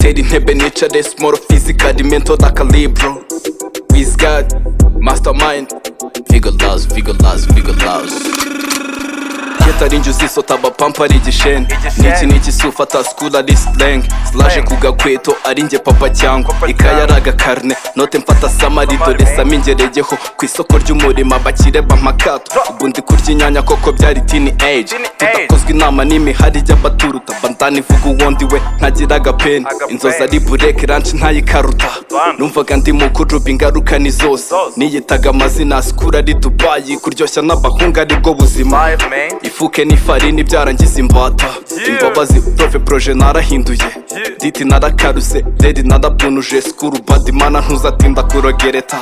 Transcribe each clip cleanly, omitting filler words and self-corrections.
tera intebe nicare, small physical mental like a libro. With God, mastermind, figure laws. Yetari injuzi sota bapampa ari igisheni. Niki sufata school ari slang. Slaje kugakweto ari nge papa cyangwa ikaya ari agakarne. Note mfata samari dore sami ngereyeho ku isoko ry'umurimo abakire bamakato. Ubundi kurya inyanya koko byari teen age. Tudakozwe inama n'imihari y'abaturuta. Bandani vuga uwundi we ntagira agapeni. Inzozi ari bureke ranch ntayikaruta. Numvaga ndi mukuru ingaruka ni zose. Niyitaga amazina school ari Dubai. Kuryoshya n'abahungu aribwo buzima. Ifuke n'ifarini byarangiza imbata. Imbabazi profe proje narahinduye. Diti narakaruse, dedi narabunuje. Skuru badimana ntuzatinda kurogereta.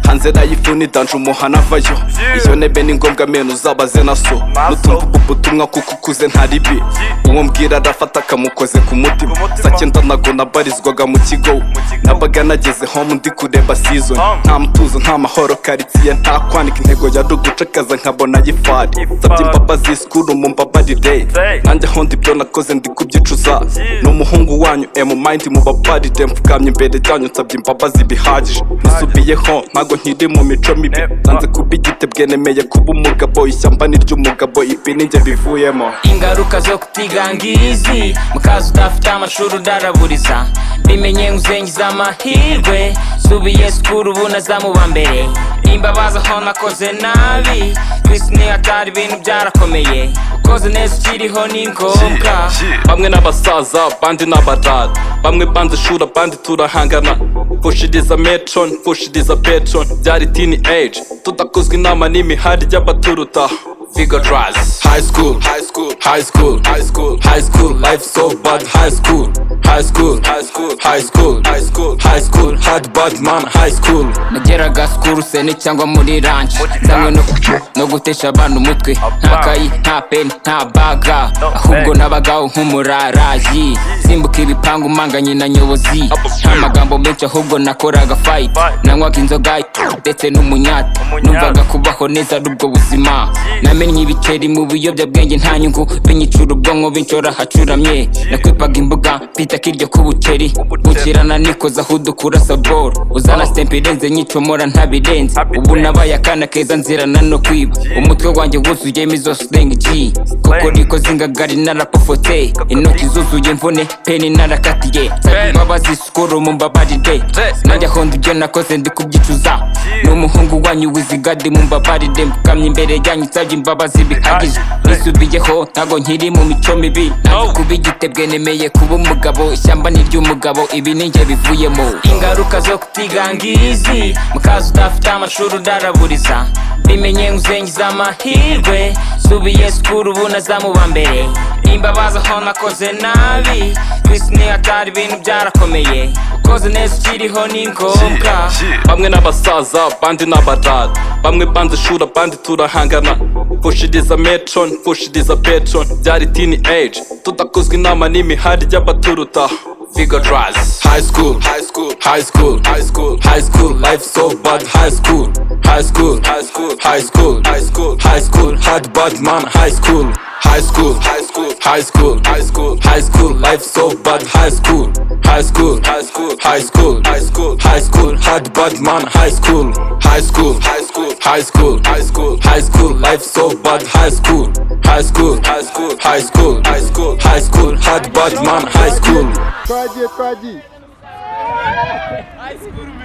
Hanze nayifuni danje umuhana avayo. Iyo nebe ni ngombwa menu uzabaze na so. Nutumva ubutumwa kuko ukuze ntaribi. Uwo mbwira arafata akamukoze ku mutima. Sakenda nago nabarizwaga mu kigo. Nabaga nageze home ndi kureba season. Nta mutuzo nta mahoro karitsiye nta kwanika intego ya rugucakaza nkabona yifari. Sabye imbabazi skuru mu mbabarire. Nanjye aho ndi byo nakoze ndi kubyicuza. N'umuhungu wanyu mind mu babarire. Mfukamye imbere cyanyu nsabye imbabazi bihagije. Nisubiyeho ntago nkiri mu mico mibi. Nanze kuba igitebwe nemeye kuba umugabo. Ishyamba ni ry'umugabo ibi ninjye bivuyemo. Ingaruka zo kutigangizi mukazi udafite amashuri udaraburiza. Bimenye nguzengiza amahirwe. Subiye skuru ubu nazamuba mbere. Imbabazi aho nakoze nabi. Kwisi ni hatari ibintu byarakomeye. Ukoze neza ukiriho ni ngombwa. Bamwe n'abasaza bandi n'abarara. Bamwe banze shura bandi turahangana. Fushiriza metron, fushiriza petron. Byari teen age. Tudakozwe inama n'imihari y'abaturuta. Figure rise. High school, life so bad. High school, hard bad man. High school. Nageraga skuru sene cyangwa muri ranch. Zanywe no gutesha abantu umutwe. Nta kayi, nta pen, nta baga. Ahubwo nabagaho nk'umurarayi. Simbuka ibipangu manganye na nyobozi. Nta magambo menshi ahubwo nakoraga fight. Nanywaga inzoga ndetse n'umunyata. Numvaga kubaho neza ari ubwo buzima. Namenye ibiceri mu biyobyabwenge nta nyungu. Binyicura ubwonko bincora hacuramye. Nakwipaga imbuga mpita kiryo k'ubuceri. Gukirana nikoza aho dukura saboro. Uzana stemp irenze nyicomora ntabirenze. Ubu nabaye akana keza nzirana no kwiba. Umutwe wanjye wuzuyemo izo slang G. Koko nikoze ingagari narapofote. Intoki zuzuye mvune peni narakatiye. Nsabye imbabazi skuru mu mbabarire. Nanjye aho ndi ibyo nakoze ndi kubyicuza. N'umuhungu wanyu wizigade mu mbabarire. Mfukamye imbere yanyu nsabye imbabazi bihagije. Nisubiyeho ntago nkiri mu mico mibi. Nanjye kuba igitebwe nemeye kuba umugabo. Ishyamba ni ry'umugabo ibi ninjye bivuyemo. Ingaruka zo kutigangizi mukazi udafite amashuri udaraburiza. Bimenye nguzengiza amahirwe. Subiye skuru ubu nazamuba mbere. Imbabazi aho nakoze nabi. Kwisi ni hatari ibintu byarakomeye. Ukoze neza ukiriho ni ngombwa. Bamwe n'abasaza bandi n'abarara. Bamwe banze shura bandi turahangana. Fushiriza metron, fushiriza petron. Byari teen age. Tudakozwe inama n'imihari y'abaturuta. Figure rise. High school, life so bad. High school, hard bad man. High school, life so bad. High school, hard bad man. High school, life so bad. High school, hard bad man. High school. Twagiye High school man.